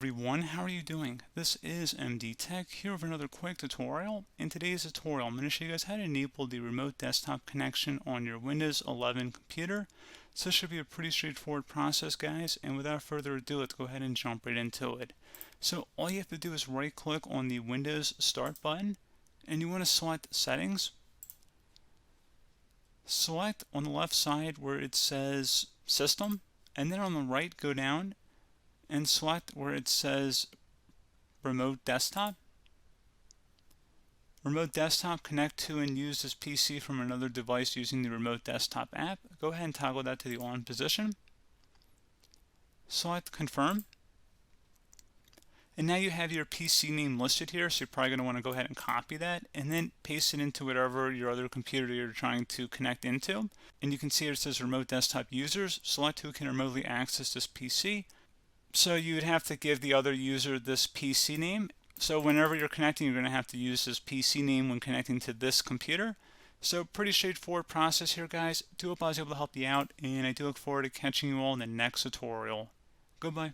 everyone, how are you doing? This is MD Tech here with another quick tutorial. In today's tutorial, I'm going to show you guys how to enable the remote desktop connection on your Windows 11 computer. So this should be a pretty straightforward process, guys, and without further ado, let's go ahead and jump right into it. So all you have to do is right click on the Windows Start button, and you want to select Settings. Select on the left side where it says System, and then on the right go down and select where it says Remote Desktop. Remote Desktop, connect to and use this PC from another device using the Remote Desktop app. Go ahead and toggle that to the on position. Select Confirm. And now you have your PC name listed here, so you're probably going to want to go ahead and copy that and then paste it into whatever your other computer you're trying to connect into. And you can see it says Remote Desktop Users. Select who can remotely access this PC. So you would have to give the other user this PC name. So whenever you're connecting, you're going to have to use this PC name when connecting to this computer. So pretty straightforward process here, guys. I do hope I was able to help you out, and I do look forward to catching you all in the next tutorial. Goodbye.